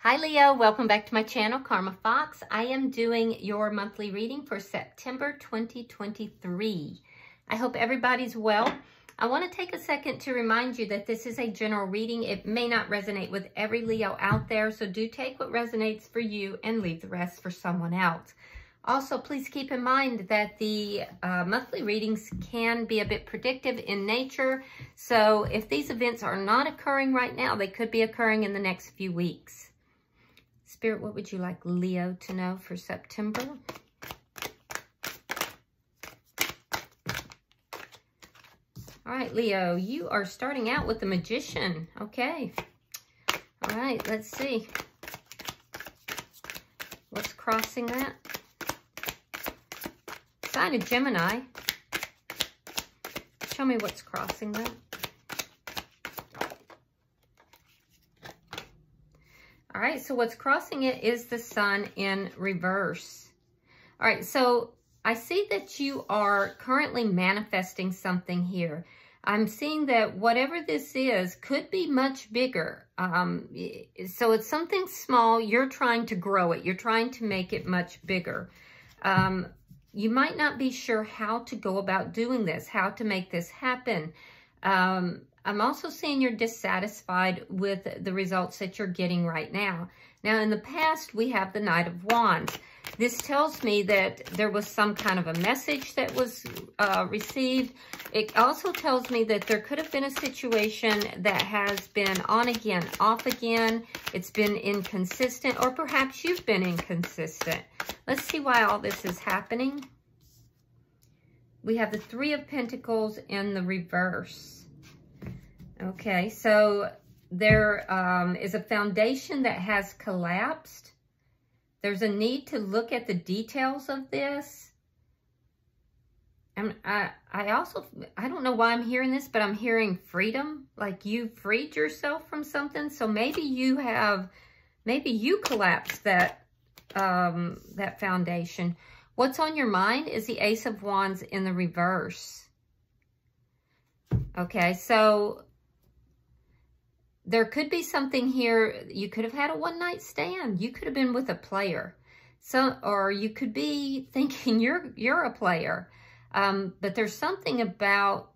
Hi Leo, welcome back to my channel, Karma Fox. I am doing your monthly reading for September 2023. I hope everybody's well. I want to take a second to remind you that this is a general reading. It may not resonate with every Leo out there, so do take what resonates for you and leave the rest for someone else. Also, please keep in mind that the monthly readings can be a bit predictive in nature. So if these events are not occurring right now, they could be occurring in the next few weeks. Spirit, what would you like Leo to know for September? All right, Leo, you are starting out with the Magician. Okay. All right, let's see. What's crossing that? Sign of Gemini. Show me what's crossing that. All right, so what's crossing it is the Sun in reverse. All right, so I see that you are currently manifesting something here. I'm seeing that whatever this is could be much bigger. So it's something small. You're trying to grow it. You're trying to make it much bigger. You might not be sure how to go about doing this, how to make this happen. I'm also seeing you're dissatisfied with the results that you're getting right now. Now, in the past, we have the Knight of Wands. This tells me that there was some kind of a message that was received. It also tells me that there could have been a situation that has been on again, off again. It's been inconsistent, or perhaps you've been inconsistent. Let's see why all this is happening. We have the Three of Pentacles in the reverse. Okay, so there is a foundation that has collapsed. There's a need to look at the details of this. And I don't know why I'm hearing this, but I'm hearing freedom, like you freed yourself from something. So maybe you collapsed that, that foundation. What's on your mind is the Ace of Wands in the reverse. Okay, so there could be something here. You could have had a one-night stand. You could have been with a player. Or you could be thinking you're a player. But there's something about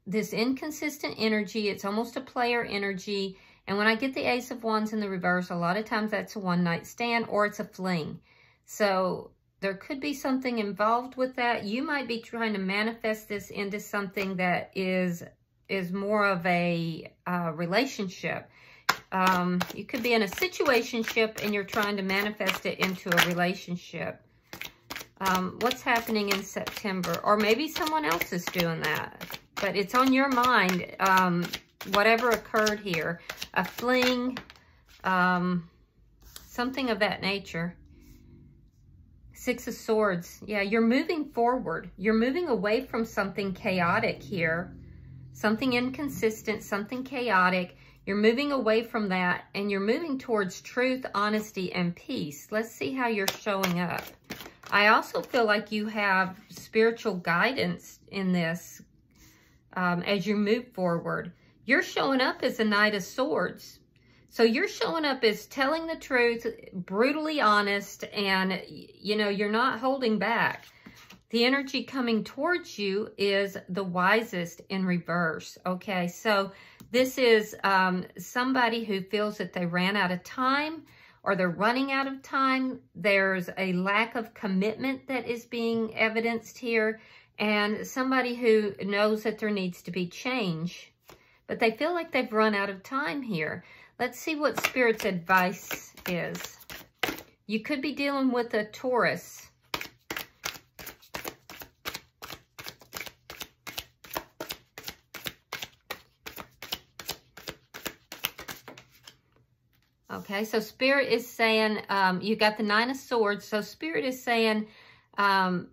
this inconsistent energy. It's almost a player energy. And when I get the Ace of Wands in the reverse, a lot of times that's a one-night stand or it's a fling. So there could be something involved with that. You might be trying to manifest this into something that is more of a relationship. You could be in a situationship and you're trying to manifest it into a relationship. What's happening in September? Or maybe someone else is doing that. But it's on your mind, whatever occurred here. A fling, something of that nature. Six of Swords. Yeah, you're moving forward. You're moving away from something chaotic here. Something inconsistent, something chaotic. You're moving away from that and you're moving towards truth, honesty, and peace. Let's see how you're showing up. I also feel like you have spiritual guidance in this as you move forward. You're showing up as a Knight of Swords. So you're showing up as telling the truth, brutally honest, and you're not holding back. The energy coming towards you is the Wisest in reverse. Okay, so this is somebody who feels that they ran out of time or they're running out of time. There's a lack of commitment that is being evidenced here, and somebody who knows that there needs to be change, but they feel like they've run out of time here. Let's see what Spirit's advice is. You could be dealing with a Taurus. Okay, so Spirit is saying, you got the Nine of Swords. So Spirit is saying that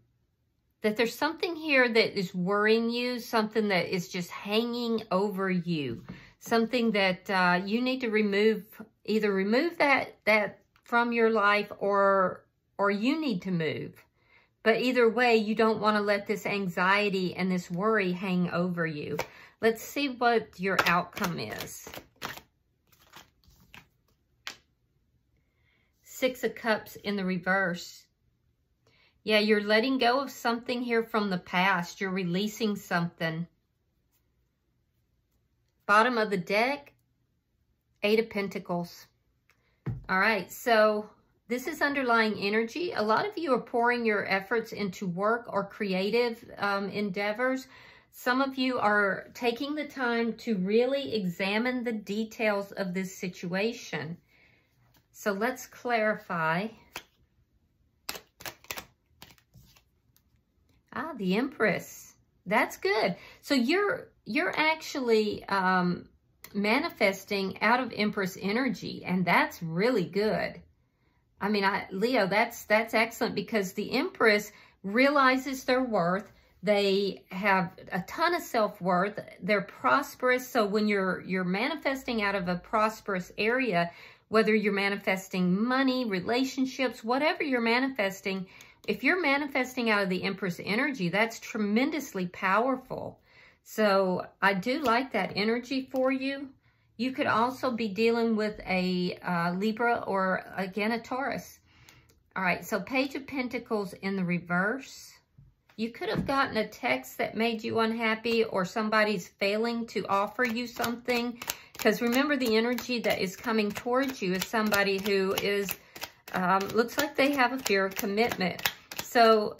there's something here that is worrying you, something that is just hanging over you, something that you need to remove, either remove that from your life or you need to move. But either way, you don't want to let this anxiety and this worry hang over you. Let's see what your outcome is. Six of Cups in the reverse. Yeah, you're letting go of something here from the past. You're releasing something. Bottom of the deck, Eight of Pentacles. All right, so this is underlying energy. A lot of you are pouring your efforts into work or creative endeavors. Some of you are taking the time to really examine the details of this situation. So let's clarify. Ah, the Empress. That's good. So you're actually manifesting out of Empress energy, and that's really good. I mean, Leo, that's excellent, because the Empress realizes their worth. They have a ton of self-worth. They're prosperous. So when you're manifesting out of a prosperous area, whether you're manifesting money, relationships, whatever you're manifesting, if you're manifesting out of the Empress energy, that's tremendously powerful. So I do like that energy for you. You could also be dealing with a Libra or, again, a Taurus. All right, so Page of Pentacles in the reverse. You could have gotten a text that made you unhappy, or somebody's failing to offer you something. Because remember, the energy that is coming towards you is somebody who is, looks like they have a fear of commitment. So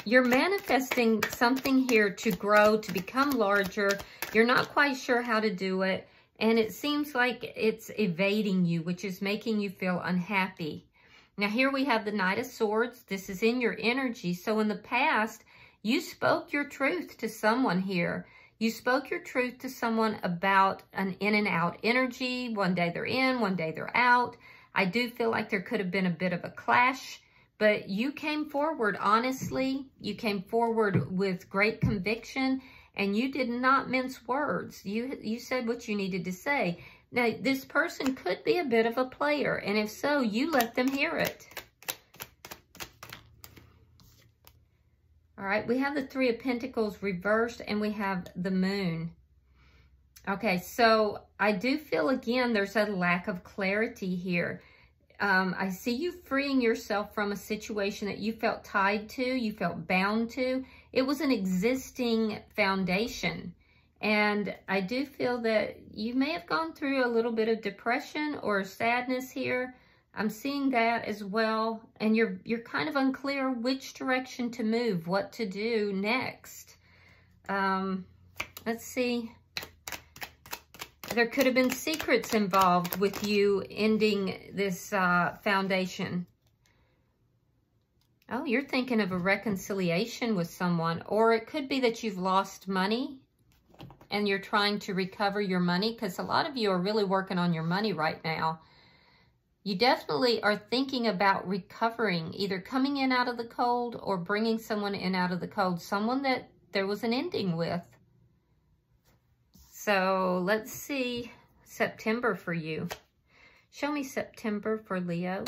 you're manifesting something here to grow, to become larger. You're not quite sure how to do it. And it seems like it's evading you, which is making you feel unhappy. Now, here we have the Knight of Swords. This is in your energy. So in the past, you spoke your truth to someone here. You spoke your truth to someone about an in and out energy. One day they're in, one day they're out. I do feel like there could have been a bit of a clash, but you came forward honestly. You came forward with great conviction, and you did not mince words. You said what you needed to say. Now, this person could be a bit of a player, and if so, you let them hear it. All right, we have the Three of Pentacles reversed, and we have the Moon. Okay, so I do feel, again, there's a lack of clarity here. I see you freeing yourself from a situation that you felt tied to, you felt bound to. It was an existing foundation. And I do feel that you may have gone through a little bit of depression or sadness here. I'm seeing that as well. And you're kind of unclear which direction to move, what to do next. Let's see. There could have been secrets involved with you ending this foundation. Oh, you're thinking of a reconciliation with someone. Or it could be that you've lost money and you're trying to recover your money, because a lot of you are really working on your money right now. You definitely are thinking about recovering, either coming in out of the cold or bringing someone in out of the cold, someone that there was an ending with. So let's see September for you. Show me September for Leo.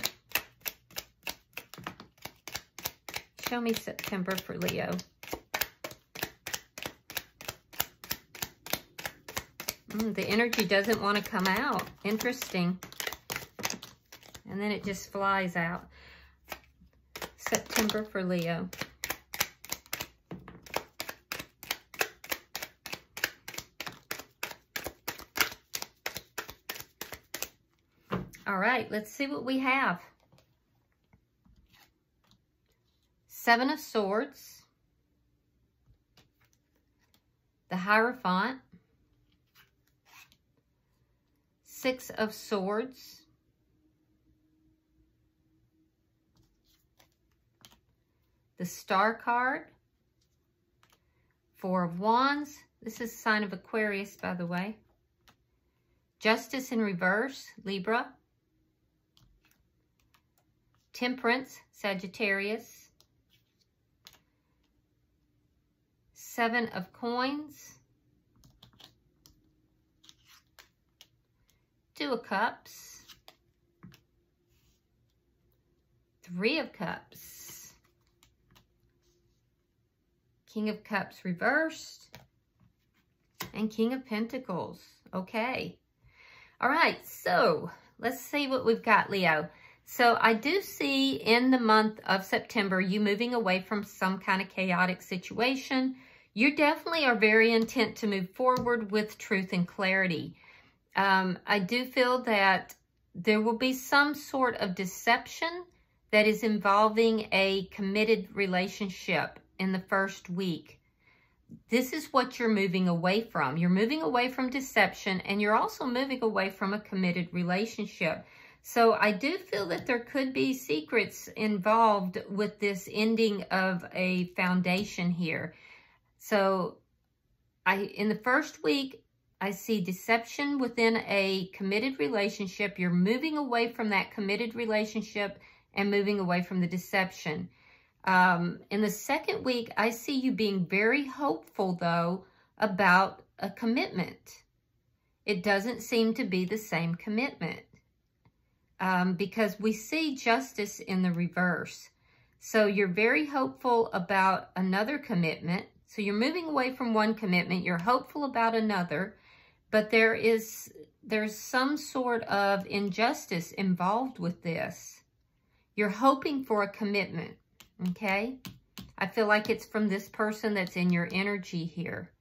Show me September for Leo. The energy doesn't want to come out. Interesting. And then it just flies out. September for Leo. All right, let's see what we have. Seven of Swords. The Hierophant. Six of Swords. The Star card. Four of Wands. This is a sign of Aquarius, by the way. Justice in reverse, Libra. Temperance, Sagittarius. Seven of Coins. Two of Cups. Three of Cups. King of Cups reversed. And King of Pentacles. Okay. All right, so let's see what we've got, Leo. So I do see in the month of September, you moving away from some kind of chaotic situation. You definitely are very intent to move forward with truth and clarity. I do feel that there will be some sort of deception that is involving a committed relationship in the first week. This is what you're moving away from. You're moving away from deception, and you're also moving away from a committed relationship. So I do feel that there could be secrets involved with this ending of a foundation here. So in the first week, I see deception within a committed relationship. You're moving away from that committed relationship and moving away from the deception. In the second week, I see you being very hopeful, though, about a commitment. It doesn't seem to be the same commitment because we see justice in the reverse. So you're very hopeful about another commitment. So you're moving away from one commitment. You're hopeful about another, but there's some sort of injustice involved with this. You're hoping for a commitment. Okay, I feel like it's from this person that's in your energy here.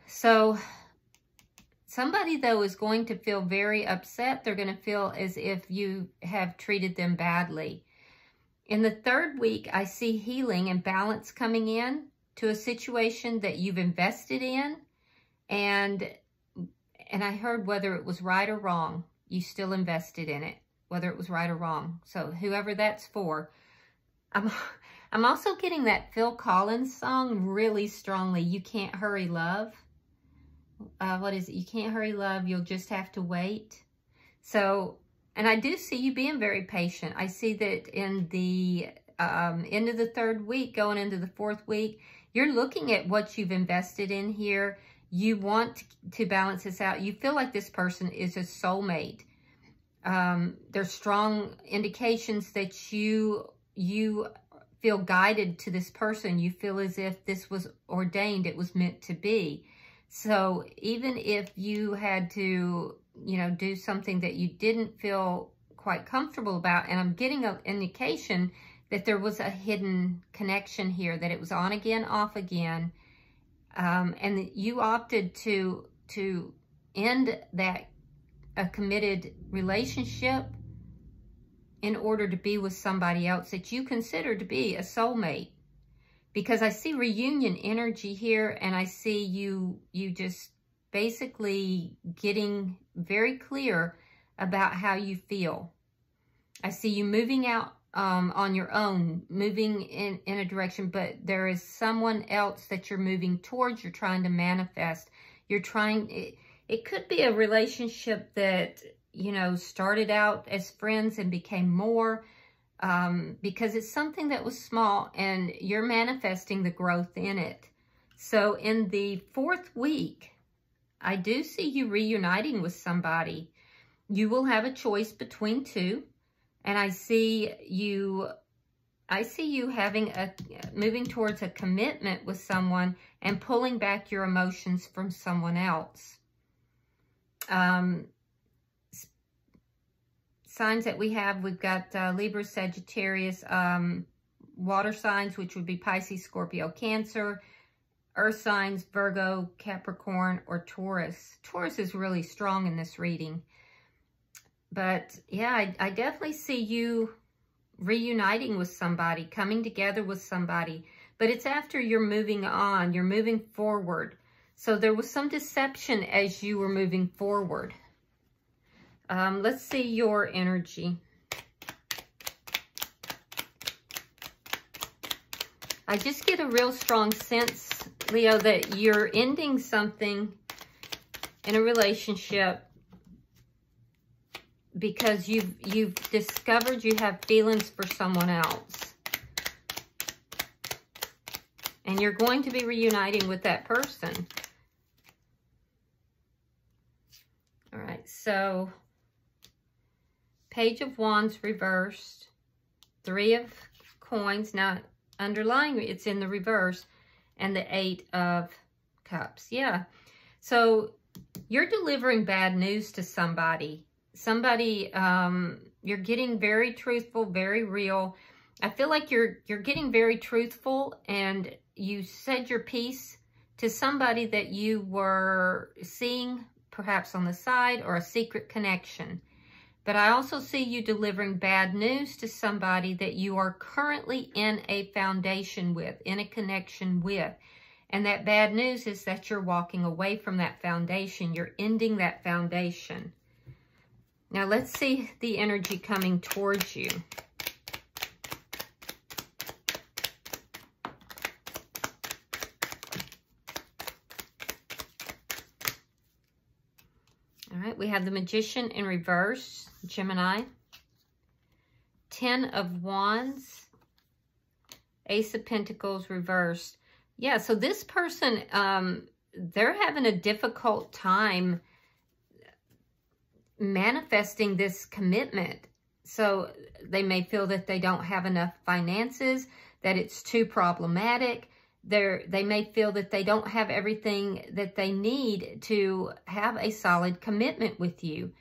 So somebody, though, is going to feel very upset. They're going to feel as if you have treated them badly. In the third week, I see healing and balance coming in to a situation that you've invested in. And I heard whether it was right or wrong, you still invested in it, whether it was right or wrong. So whoever that's for. I'm also getting that Phil Collins song really strongly. You Can't Hurry Love. What is it? You can't hurry love. You'll just have to wait. So, and I do see you being very patient. I see that in the end of the third week, going into the fourth week, you're looking at what you've invested in here. You want to balance this out. You feel like this person is a soulmate. There's strong indications that you feel guided to this person. You feel as if this was ordained, it was meant to be. So even if you had to, do something that you didn't feel quite comfortable about, and I'm getting an indication that there was a hidden connection here, that it was on again, off again, and that you opted to end a committed relationship in order to be with somebody else that you consider to be a soulmate. Because I see reunion energy here, and I see you just basically getting very clear about how you feel. I see you moving out on your own, moving in a direction, but there is someone else that you're moving towards, you're trying to manifest. You're trying, it could be a relationship that, started out as friends and became more, because it's something that was small and you're manifesting the growth in it. So in the fourth week, I do see you reuniting with somebody. You will have a choice between two, and I see you having moving towards a commitment with someone and pulling back your emotions from someone else. Signs that we've got Libra, Sagittarius, water signs, which would be Pisces, Scorpio, Cancer, earth signs, Virgo, Capricorn, or Taurus. Taurus is really strong in this reading. But yeah, I definitely see you reuniting with somebody, coming together with somebody. But it's after you're moving on, you're moving forward. So there was some deception as you were moving forward. Let's see your energy. I just get a real strong sense, Leo, that you're ending something in a relationship because you've discovered you have feelings for someone else. And you're going to be reuniting with that person. All right, so Page of Wands reversed, Three of Coins. Now, underlying it's in the reverse, and the Eight of Cups. Yeah. So you're delivering bad news to somebody. somebody, you're getting very truthful, very real. I feel like you're getting very truthful, and you said your piece to somebody that you were seeing perhaps on the side, or a secret connection. But I also see you delivering bad news to somebody that you are currently in a foundation with, in a connection with. And that bad news is that you're walking away from that foundation. You're ending that foundation. Now let's see the energy coming towards you. All right, we have the Magician in reverse, Gemini. 10 of Wands, Ace of Pentacles reversed. Yeah, so this person, they're having a difficult time manifesting this commitment. So they may feel that they don't have enough finances, that it's too problematic. They may feel that they don't have everything that they need to have a solid commitment with you.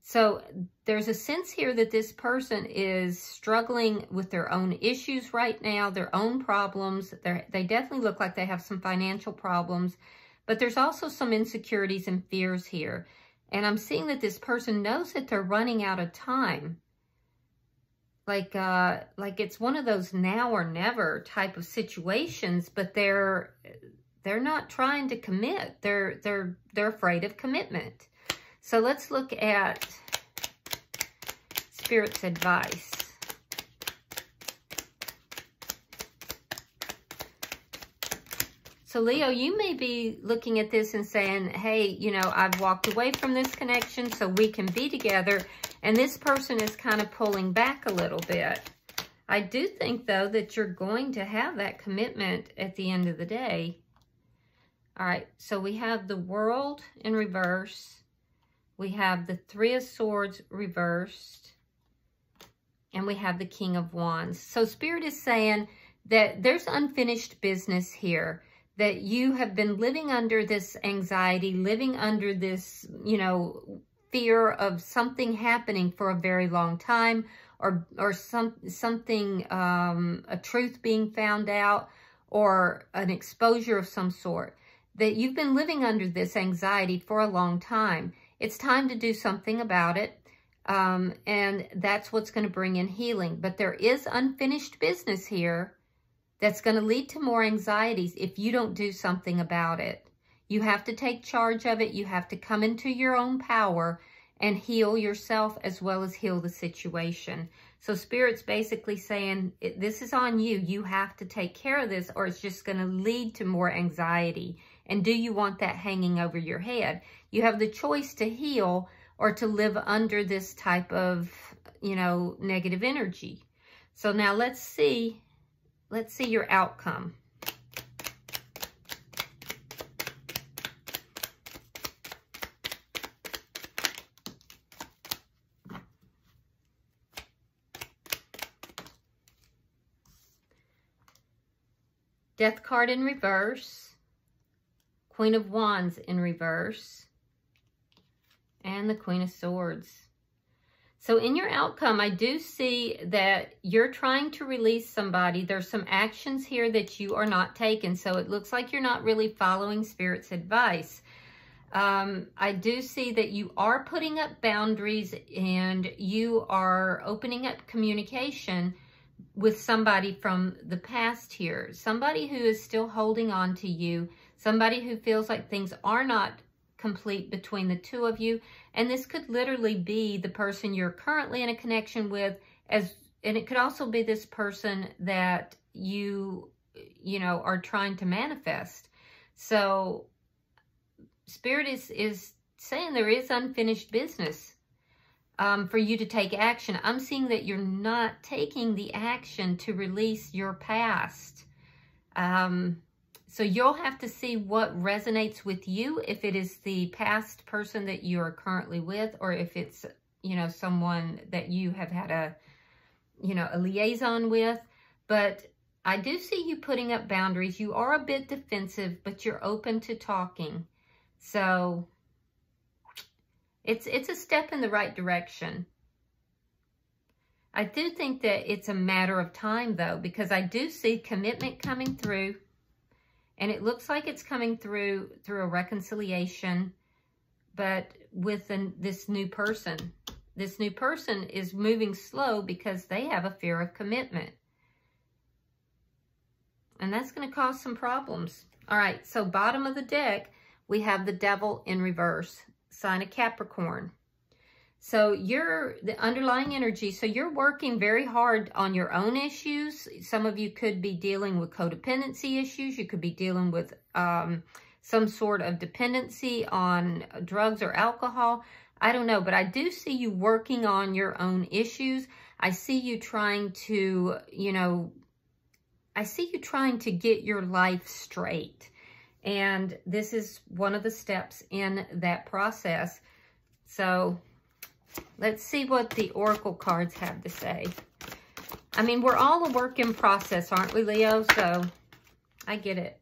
So there's a sense here that this person is struggling with their own issues right now, their own problems. They definitely look like they have some financial problems, but there's also some insecurities and fears here. And I'm seeing that this person knows that they're running out of time. Like it's one of those now or never type of situations, but they're not trying to commit. They're afraid of commitment. So let's look at Spirit's advice. So Leo, you may be looking at this and saying, hey, you know, I've walked away from this connection so we can be together. And this person is kind of pulling back a little bit. I do think, though, that you're going to have that commitment at the end of the day. All right, so we have the World in reverse. We have the Three of Swords reversed. And we have the King of Wands. So Spirit is saying that there's unfinished business here. That you have been living under this anxiety, living under this, you know, fear of something happening for a very long time, or something, a truth being found out, or an exposure of some sort. That you've been living under this anxiety for a long time. It's time to do something about it. And that's what's going to bring in healing. But there is unfinished business here that's going to lead to more anxieties if you don't do something about it. You have to take charge of it. You have to come into your own power and heal yourself as well as heal the situation. So Spirit's basically saying, this is on you. You have to take care of this, or it's just going to lead to more anxiety. And do you want that hanging over your head? You have the choice to heal or to live under this type of, you know, negative energy. So now let's see your outcome. Death card in reverse, Queen of Wands in reverse, and the Queen of Swords. So in your outcome, I do see that you're trying to release somebody. There's some actions here that you are not taking. So it looks like you're not really following Spirit's advice. I do see that you are putting up boundaries and you are opening up communication with somebody from the past here. Somebody who is still holding on to you. Somebody who feels like things are not complete between the two of you. And this could literally be the person you're currently in a connection with, and it could also be this person that you know, are trying to manifest. So Spirit is saying there is unfinished business for you to take action. I'm seeing that you're not taking the action to release your past. So you'll have to see what resonates with you, if it is the past person that you are currently with, or if it's, you know, someone that you have had a liaison with. But I do see you putting up boundaries. You are a bit defensive, but you're open to talking. So It's a step in the right direction. I do think that it's a matter of time, though, because I do see commitment coming through, and it looks like it's coming through a reconciliation, but with this new person. This new person is moving slow because they have a fear of commitment. And that's going to cause some problems. All right, so bottom of the deck, we have the Devil in reverse, sign of Capricorn. So the underlying energy, so you're working very hard on your own issues. Some of you could be dealing with codependency issues. You could be dealing with some sort of dependency on drugs or alcohol. I don't know, but I do see you working on your own issues. I see you trying to, I see you trying to get your life straight. And this is one of the steps in that process. So let's see what the Oracle cards have to say. I mean, we're all a work in process, aren't we, Leo? So I get it.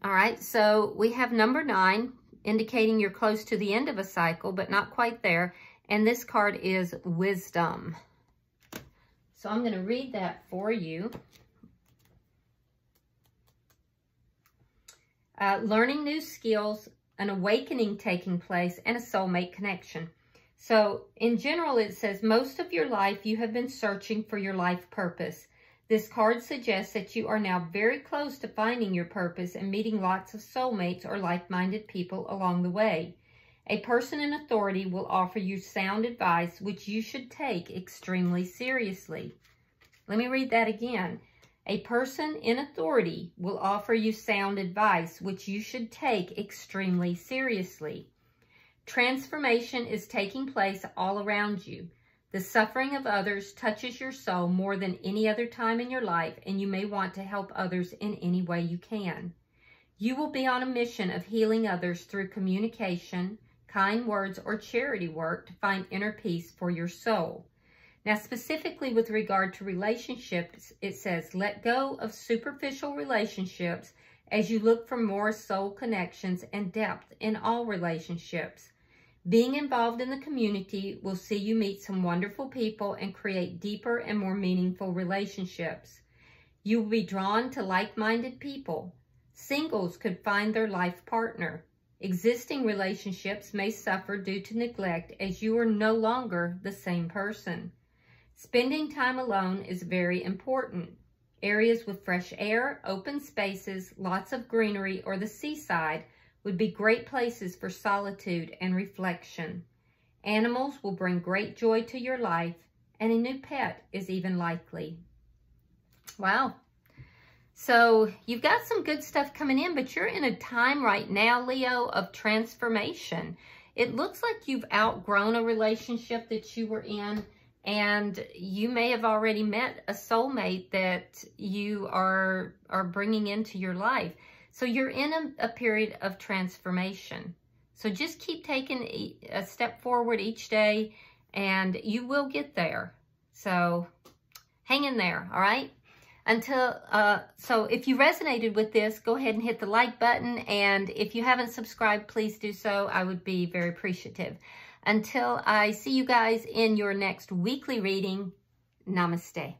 All right, so we have number 9, indicating you're close to the end of a cycle, but not quite there. And this card is Wisdom. So I'm going to read that for you. Learning new skills, an awakening taking place, and a soulmate connection. So in general, it says most of your life you have been searching for your life purpose. This card suggests that you are now very close to finding your purpose and meeting lots of soulmates or like-minded people along the way. A person in authority will offer you sound advice, which you should take extremely seriously. Let me read that again. A person in authority will offer you sound advice, which you should take extremely seriously. Transformation is taking place all around you. The suffering of others touches your soul more than any other time in your life, and you may want to help others in any way you can. You will be on a mission of healing others through communication, kind words, or charity work to find inner peace for your soul. Now, specifically with regard to relationships, it says, let go of superficial relationships as you look for more soul connections and depth in all relationships. Being involved in the community will see you meet some wonderful people and create deeper and more meaningful relationships. You will be drawn to like-minded people. Singles could find their life partner. Existing relationships may suffer due to neglect as you are no longer the same person. Spending time alone is very important. Areas with fresh air, open spaces, lots of greenery, or the seaside would be great places for solitude and reflection. Animals will bring great joy to your life, and a new pet is even likely. Wow. So you've got some good stuff coming in, but you're in a time right now, Leo, of transformation. It looks like you've outgrown a relationship that you were in, and you may have already met a soulmate that you are bringing into your life. So you're in a period of transformation. So just keep taking a step forward each day, and you will get there. So hang in there, all right? So if you resonated with this, go ahead and hit the like button. And if you haven't subscribed, please do so. I would be very appreciative. Until I see you guys in your next weekly reading, namaste.